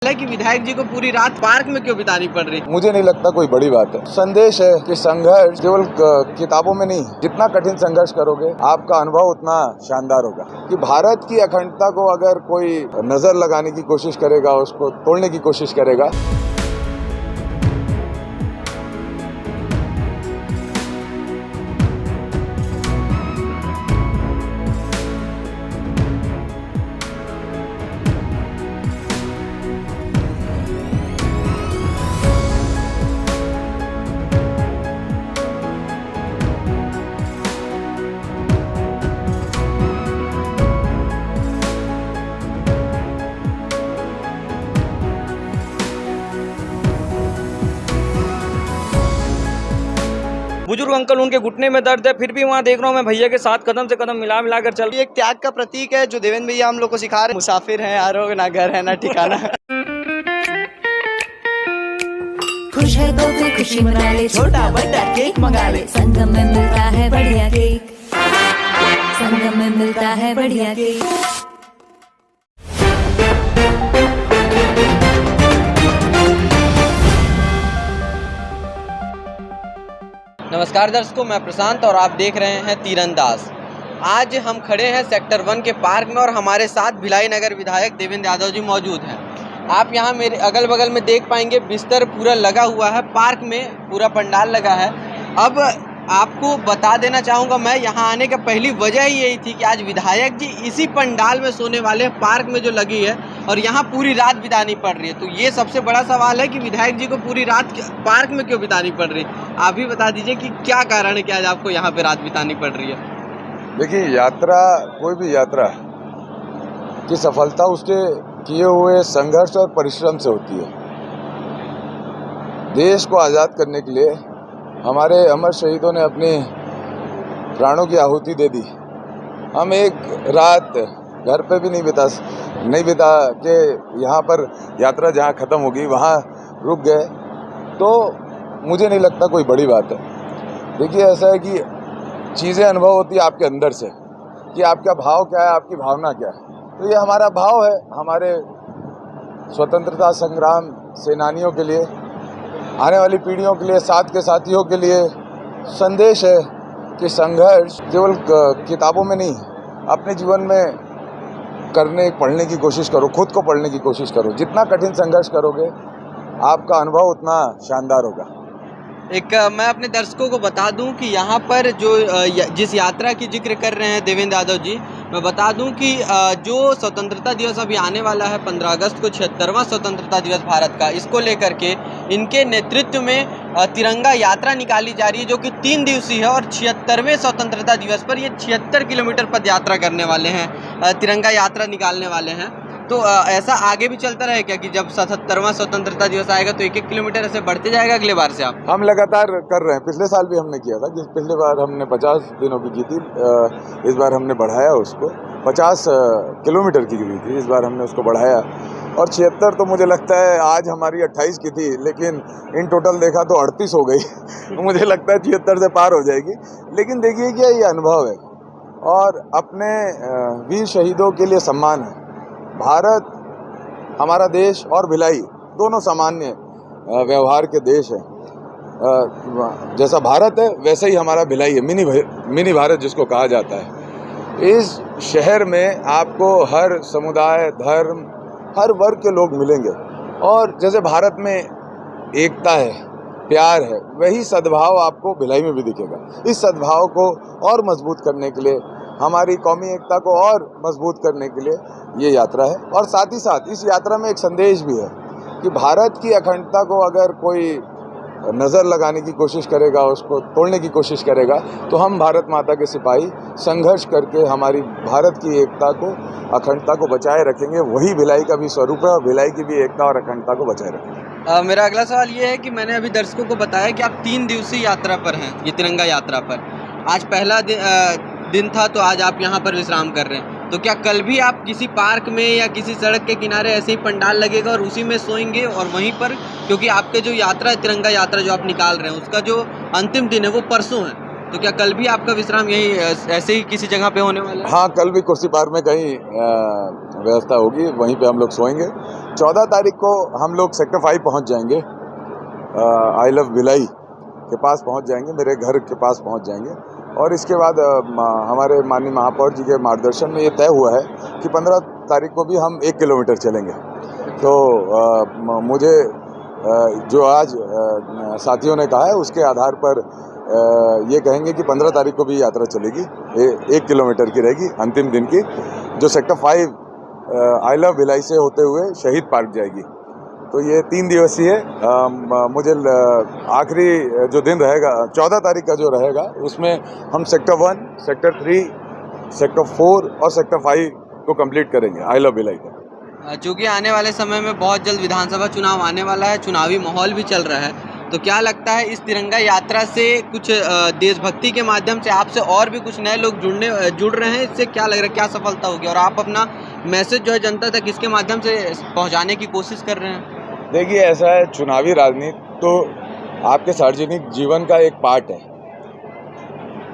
है कि विधायक जी को पूरी रात पार्क में क्यों बितानी पड़ रही? मुझे नहीं लगता कोई बड़ी बात है। संदेश है कि संघर्ष केवल किताबों में नहीं, जितना कठिन संघर्ष करोगे आपका अनुभव उतना शानदार होगा। कि भारत की अखंडता को अगर कोई नजर लगाने की कोशिश करेगा, उसको तोड़ने की कोशिश करेगा। बुजुर्ग अंकल, उनके घुटने में दर्द है, फिर भी वहाँ देख रहा हूँ मैं भैया के साथ कदम से कदम मिला मिला कर चल। ये एक त्याग का प्रतीक है जो देवेंद्र भैया हम लोग को सिखा रहे हैं। मुसाफिर हैं यारो, ना घर है ना ठिकाना। खुश है तो फिर खुशी मना ले, छोटा बड़ा केक मंगा ले, संगम में मिलता है बढ़िया केक, संगम में मिलता है बढ़िया केक। नमस्कार दर्शकों, मैं प्रशांत और आप देख रहे हैं तीरंदाज। आज हम खड़े हैं सेक्टर 1 के पार्क में और हमारे साथ भिलाई नगर विधायक देवेंद्र यादव जी मौजूद हैं। आप यहां मेरे अगल बगल में देख पाएंगे बिस्तर पूरा लगा हुआ है, पार्क में पूरा पंडाल लगा है। अब आपको बता देना चाहूँगा, मैं यहाँ आने का पहली वजह ही यही थी कि आज विधायक जी इसी पंडाल में सोने वाले हैं, पार्क में जो लगी है, और यहाँ पूरी रात बितानी पड़ रही है। तो ये सबसे बड़ा सवाल है कि विधायक जी को पूरी रात पार्क में क्यों बितानी पड़ रही है। आप ही बता दीजिए कि क्या कारण है कि आज आपको यहाँ पे रात बितानी पड़ रही है। देखिए, यात्रा, कोई भी यात्रा की सफलता उसके किए हुए संघर्ष और परिश्रम से होती है। देश को आज़ाद करने के लिए हमारे अमर शहीदों ने अपने प्राणों की आहुति दे दी। हम एक रात घर पे भी नहीं बिता के यहाँ पर यात्रा जहाँ ख़त्म होगी वहाँ रुक गए, तो मुझे नहीं लगता कोई बड़ी बात है। देखिए, ऐसा है कि चीज़ें अनुभव होती है आपके अंदर से कि आपका भाव क्या है, आपकी भावना क्या है। तो ये हमारा भाव है, हमारे स्वतंत्रता संग्राम सेनानियों के लिए, आने वाली पीढ़ियों के लिए, साथ के साथियों के लिए संदेश है कि संघर्ष केवल किताबों में नहीं, अपने जीवन में पढ़ने की कोशिश करो, खुद को पढ़ने की कोशिश करो। जितना कठिन संघर्ष करोगे आपका अनुभव उतना शानदार होगा। मैं अपने दर्शकों को बता दूं कि यहाँ पर जो जिस यात्रा की जिक्र कर रहे हैं देवेंद्र यादव जी, मैं बता दूं कि जो स्वतंत्रता दिवस अभी आने वाला है 15 अगस्त को, 76वां स्वतंत्रता दिवस भारत का, इसको लेकर के इनके नेतृत्व में तिरंगा यात्रा निकाली जा रही है, जो कि 3 दिवसीय है। और 76वें स्वतंत्रता दिवस पर ये 76 किलोमीटर पद यात्रा करने वाले हैं, तिरंगा यात्रा निकालने वाले हैं। तो ऐसा आगे भी चलता रहे क्या कि जब 77वां स्वतंत्रता दिवस आएगा तो 1-1 किलोमीटर ऐसे बढ़ते जाएगा अगले बार से? आप हम लगातार कर रहे हैं। पिछले साल भी हमने किया था, पिछले बार हमने 50 दिनों की की थी, इस बार हमने बढ़ाया उसको, 50 किलोमीटर की थी, इस बार हमने उसको बढ़ाया। और 76 तो मुझे लगता है आज हमारी 28 की थी, लेकिन इन टोटल देखा तो 38 हो गई। तो मुझे लगता है 76 से पार हो जाएगी। लेकिन देखिए क्या ये अनुभव है और अपने वीर शहीदों के लिए सम्मान है। भारत, हमारा देश और भिलाई दोनों सामान्य व्यवहार के देश हैं। जैसा भारत है वैसे ही हमारा भिलाई है, मिनी भारत जिसको कहा जाता है। इस शहर में आपको हर समुदाय, धर्म, हर वर्ग के लोग मिलेंगे, और जैसे भारत में एकता है, प्यार है, वही सद्भाव आपको भिलाई में भी दिखेगा। इस सद्भाव को और मजबूत करने के लिए, हमारी कौमी एकता को और मजबूत करने के लिए ये यात्रा है। और साथ ही साथ इस यात्रा में एक संदेश भी है कि भारत की अखंडता को अगर कोई नज़र लगाने की कोशिश करेगा, उसको तोड़ने की कोशिश करेगा, तो हम भारत माता के सिपाही संघर्ष करके हमारी भारत की एकता को, अखंडता को बचाए रखेंगे। वही भिलाई का भी स्वरूप है और भिलाई की भी एकता और अखंडता को बचाए रखेंगे। मेरा अगला सवाल ये है कि मैंने अभी दर्शकों को बताया कि आप 3 दिवसीय यात्रा पर हैं, ये तिरंगा यात्रा पर। आज पहला दिन था, तो आज आप यहाँ पर विश्राम कर रहे हैं। तो क्या कल भी आप किसी पार्क में या किसी सड़क के किनारे ऐसे ही पंडाल लगेगा और उसी में सोएंगे और वहीं पर, क्योंकि आपके जो यात्रा है, तिरंगा यात्रा जो आप निकाल रहे हैं, उसका जो अंतिम दिन है वो परसों है, तो क्या कल भी आपका विश्राम यही ऐसे ही किसी जगह पे होने वाला है? हाँ, कल भी कुर्सी पार्क में कहीं व्यवस्था होगी, वहीं पे हम लोग सोएंगे। 14 तारीख को हम लोग सेक्टर 5 पहुंच जाएंगे, आई लव भिलाई के पास पहुंच जाएंगे, मेरे घर के पास पहुंच जाएंगे। और इसके बाद हमारे माननीय महापौर जी के मार्गदर्शन में ये तय हुआ है कि 15 तारीख को भी हम 1 किलोमीटर चलेंगे। तो मुझे जो आज साथियों ने कहा है उसके आधार पर ये कहेंगे कि 15 तारीख को भी यात्रा चलेगी, 1 किलोमीटर की रहेगी अंतिम दिन की, जो सेक्टर 5 आई लव भिलाई से होते हुए शहीद पार्क जाएगी। तो ये 3 दिवसीय मुझे आखिरी जो दिन रहेगा 14 तारीख का जो रहेगा उसमें हम सेक्टर 1, सेक्टर 3, सेक्टर 4 और सेक्टर 5 को कंप्लीट करेंगे आई लव भिलाई का। चूँकि आने वाले समय में बहुत जल्द विधानसभा चुनाव आने वाला है, चुनावी माहौल भी चल रहा है, तो क्या लगता है इस तिरंगा यात्रा से कुछ देशभक्ति के माध्यम से आपसे और भी कुछ नए लोग जुड़ रहे हैं? इससे क्या लग रहा है, क्या सफलता होगी और आप अपना मैसेज जो है जनता तक किसके माध्यम से पहुंचाने की कोशिश कर रहे हैं? देखिए, ऐसा है, चुनावी राजनीति तो आपके सार्वजनिक जीवन का एक पार्ट है,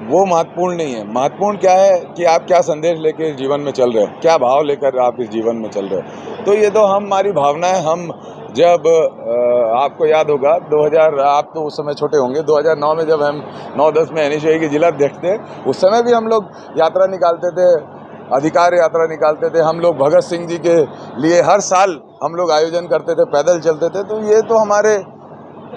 वो महत्वपूर्ण नहीं है। महत्वपूर्ण क्या है कि आप क्या संदेश लेकर जीवन में चल रहे हो, क्या भाव लेकर आप इस जीवन में चल रहे हो। तो ये तो हमारी भावना है। हम जब आपको याद होगा 2000, आप तो उस समय छोटे होंगे, 2009 में जब हम 9-10 में NSUI के जिला अध्यक्ष थे, उस समय भी हम लोग यात्रा निकालते थे, अधिकार यात्रा निकालते थे। हम लोग भगत सिंह जी के लिए हर साल हम लोग आयोजन करते थे, पैदल चलते थे। तो ये तो हमारे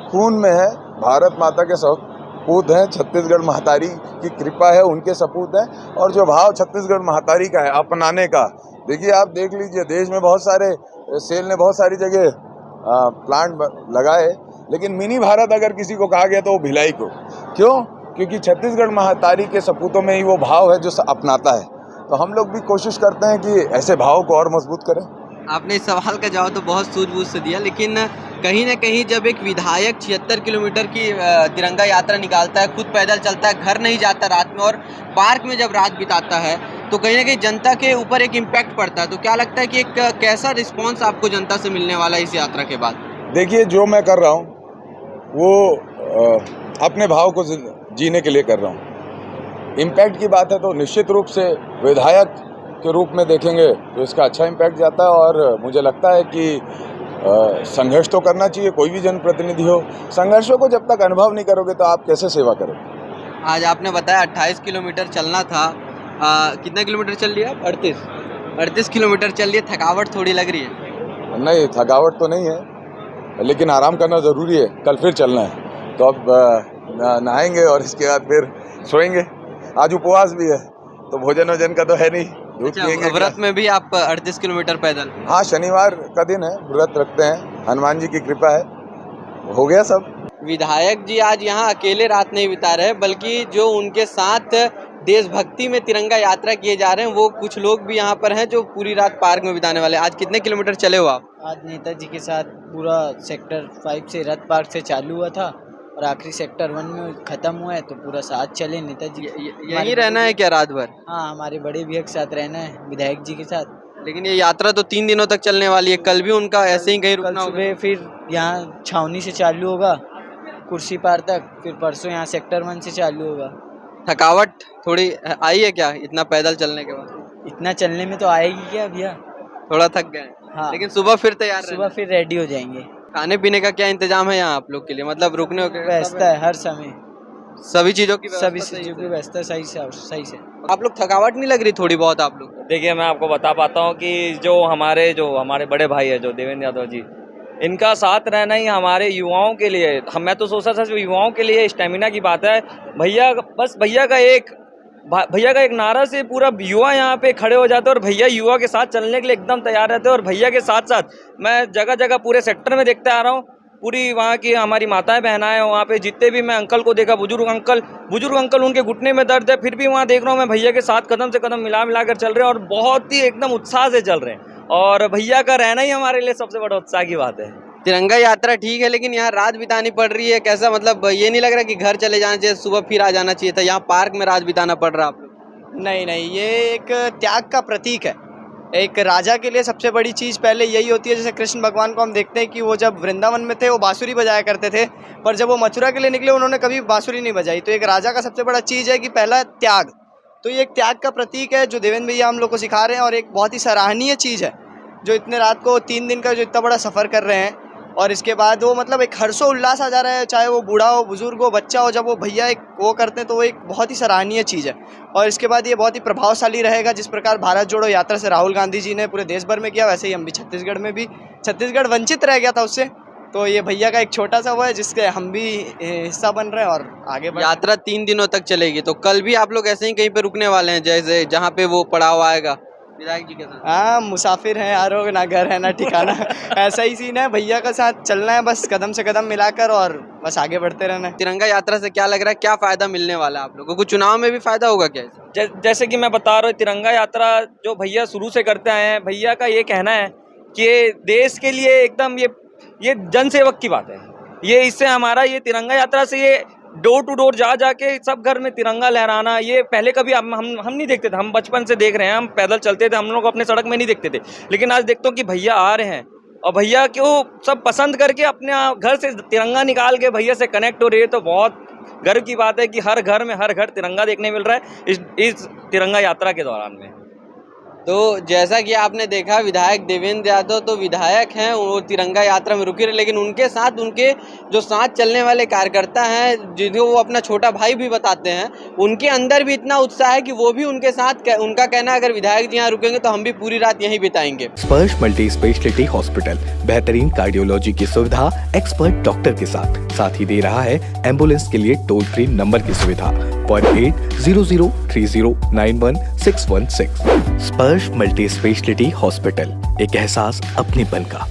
खून में है। भारत माता के सपूत हैं, छत्तीसगढ़ महतारी की कृपा है, उनके सपूत हैं। और जो भाव छत्तीसगढ़ महतारी का है अपनाने का, देखिए आप देख लीजिए, देश में बहुत सारे सेल ने बहुत सारी जगह प्लांट लगाए, लेकिन मिनी भारत अगर किसी को कहा गया तो वो भिलाई को। क्यों? क्योंकि छत्तीसगढ़ महतारी के सपूतों में ही वो भाव है जो अपनाता है। तो हम लोग भी कोशिश करते हैं कि ऐसे भाव को और मजबूत करें। आपने इस सवाल का जवाब तो बहुत सूझबूझ से दिया, लेकिन कहीं ना कहीं जब एक विधायक 76 किलोमीटर की तिरंगा यात्रा निकालता है, खुद पैदल चलता है, घर नहीं जाता रात में और पार्क में जब रात बिताता है, तो कहीं ना कहीं जनता के ऊपर एक इम्पैक्ट पड़ता है। तो क्या लगता है कि एक कैसा रिस्पॉन्स आपको जनता से मिलने वाला है इस यात्रा के बाद? देखिए, जो मैं कर रहा हूँ वो अपने भाव को जीने के लिए कर रहा हूँ। इम्पैक्ट की बात है तो निश्चित रूप से विधायक के रूप में देखेंगे तो इसका अच्छा इम्पैक्ट जाता है। और मुझे लगता है कि संघर्ष तो करना चाहिए, कोई भी जनप्रतिनिधि हो। संघर्षों को जब तक अनुभव नहीं करोगे तो आप कैसे सेवा करोगे। आज आपने बताया 28 किलोमीटर चलना था, कितना किलोमीटर चल लिया आप? 38 किलोमीटर चल लिए, थकावट थोड़ी लग रही है? नहीं, थकावट तो नहीं है, लेकिन आराम करना ज़रूरी है। कल फिर चलना है, तो अब नहाएंगे और इसके बाद फिर सोएंगे। आज उपवास भी है, तो भोजन वोजन का तो है नहीं, दूध पिएंगे। व्रत में भी आप 38 किलोमीटर पैदल? हाँ, शनिवार का दिन है, व्रत रखते हैं, हनुमान जी की कृपा है, हो गया सब। विधायक जी आज यहाँ अकेले रात नहीं बिता रहे, बल्कि जो उनके साथ देशभक्ति में तिरंगा यात्रा किए जा रहे हैं, वो कुछ लोग भी यहाँ पर हैं जो पूरी रात पार्क में बिताने वाले हैं। आज कितने किलोमीटर चले हो आप? आज नेताजी के साथ पूरा सेक्टर 5 से रथ पार्क से चालू हुआ था और आखिरी सेक्टर 1 में ख़त्म हुआ है, तो पूरा साथ चले नेताजी। यहीं रहना है क्या रात भर? हाँ, हमारे बड़े भैया के साथ रहना है, विधायक जी के साथ। लेकिन ये यात्रा तो 3 दिनों तक चलने वाली है, कल भी उनका ऐसे ही कहीं रुकना होगा? सुबह फिर यहाँ छावनी से चालू होगा कुर्सी पार तक, फिर परसों यहाँ सेक्टर 1 से चालू होगा। थकावट थोड़ी आई है क्या इतना पैदल चलने के बाद? इतना चलने में तो आएगी क्या भैया, थोड़ा थक गए। हाँ, लेकिन सुबह फिर तैयार सुबह फिर रेडी हो जाएंगे। खाने पीने का क्या इंतजाम है यहाँ आप लोग के लिए, मतलब रुकने का व्यवस्था है हर समय, सभी चीज़ों की सभी चीज़ों की व्यवस्था सही से। आप लोग थकावट नहीं लग रही थोड़ी बहुत आप लोग? देखिए, मैं आपको बता पाता हूँ कि जो हमारे बड़े भाई है जो देवेंद्र यादव जी, इनका साथ रहना ही हमारे युवाओं के लिए, मैं तो सोचता था युवाओं के लिए स्टेमिना की बात है। भैया का एक नारा से पूरा युवा यहाँ पे खड़े हो जाते हैं और भैया युवा के साथ चलने के लिए एकदम तैयार रहते हैं। और भैया के साथ साथ मैं जगह जगह पूरे सेक्टर में देखते आ रहा हूँ, पूरी वहाँ की हमारी माताएं बहनाएं, वहाँ पे जितने भी मैं अंकल को देखा, बुजुर्ग अंकल उनके घुटने में दर्द है, फिर भी वहाँ देख रहा हूँ मैं भैया के साथ कदम से कदम मिला कर चल रहे हैं और बहुत ही एकदम उत्साह से चल रहे हैं। और भैया का रहना ही हमारे लिए सबसे बड़ा उत्साह की बात है। तिरंगा यात्रा ठीक है, लेकिन यहाँ रात बितानी पड़ रही है, कैसा, मतलब ये नहीं लग रहा कि घर चले जाना चाहिए, सुबह फिर आ जाना चाहिए था, यहाँ पार्क में रात बिताना पड़ रहा है आप लोग? नहीं, ये एक त्याग का प्रतीक है। एक राजा के लिए सबसे बड़ी चीज़ पहले यही होती है। जैसे कृष्ण भगवान को हम देखते हैं कि वो जब वृंदावन में थे वो बांसुरी बजाया करते थे, पर जब वो मथुरा के लिए निकले उन्होंने कभी बांसुरी नहीं बजाई। तो एक राजा का सबसे बड़ा चीज़ है कि पहला त्याग, तो ये एक त्याग का प्रतीक है जो देवेंद्र भैया हम लोग को सिखा रहे हैं, और एक बहुत ही सराहनीय चीज़ है जो इतने रात को 3 दिन का जो इतना बड़ा सफ़र कर रहे हैं, और इसके बाद वो मतलब एक हर्षो उल्लास आ जा रहा है, चाहे वो बूढ़ा हो, बुजुर्ग हो, बच्चा हो, जब वो भैया एक वो करते हैं तो वो एक बहुत ही सराहनीय चीज़ है। और इसके बाद ये बहुत ही प्रभावशाली रहेगा। जिस प्रकार भारत जोड़ो यात्रा से राहुल गांधी जी ने पूरे देश भर में किया, वैसे ही हम भी छत्तीसगढ़ में भी, छत्तीसगढ़ वंचित रह गया था उससे, तो ये भैया का एक छोटा सा वो है जिसके हम भी हिस्सा बन रहे हैं और आगे बढ़। यात्रा 3 दिनों तक चलेगी, तो कल भी आप लोग ऐसे ही कहीं पे रुकने वाले हैं जैसे जहाँ पे वो पड़ाव आएगा विधायक जी के साथ? हाँ, मुसाफिर हैं यार, ना घर है ना ठिकाना ऐसा ही सीन है। भैया का साथ चलना है बस, कदम से कदम मिलाकर, और बस आगे बढ़ते रहना है। तिरंगा यात्रा से क्या लग रहा है, क्या फायदा मिलने वाला है आप लोगों को? चुनाव में भी फायदा होगा क्या इससे? जैसे कि मैं बता रहा हूँ, तिरंगा यात्रा जो भैया शुरू से करते आए हैं, भैया का ये कहना है कि देश के लिए एकदम ये जनसेवक की बात है। ये इससे हमारा ये तिरंगा यात्रा से ये डोर टू डोर जा जाके सब घर में तिरंगा लहराना, ये पहले कभी हम नहीं देखते थे। हम बचपन से देख रहे हैं, हम पैदल चलते थे, हम लोग अपने सड़क में नहीं देखते थे, लेकिन आज देखता हूँ कि भैया आ रहे हैं और भैया क्यों सब पसंद करके अपने घर से तिरंगा निकाल के भैया से कनेक्ट हो रही है। तो बहुत गर्व की बात है कि हर घर में हर घर तिरंगा देखने मिल रहा है इस तिरंगा यात्रा के दौरान में। तो जैसा कि आपने देखा, विधायक देवेंद्र यादव तो विधायक हैं, वो तिरंगा यात्रा में रुके रहे, लेकिन उनके साथ उनके जो साथ चलने वाले कार्यकर्ता हैं, जिनको वो अपना छोटा भाई भी बताते हैं, उनके अंदर भी इतना उत्साह है कि वो भी उनके साथ, उनका कहना है अगर विधायक जी यहाँ रुकेंगे तो हम भी पूरी रात यहीं बिताएंगे। स्पर्श मल्टी स्पेशलिटी हॉस्पिटल बेहतरीन कार्डियोलॉजी की सुविधा एक्सपर्ट डॉक्टर के साथ ही दे रहा है एम्बुलेंस के लिए टोल फ्री नंबर की सुविधा 08003091616। स्पर्श मल्टी स्पेशलिटी हॉस्पिटल, एक एहसास अपनेपन का।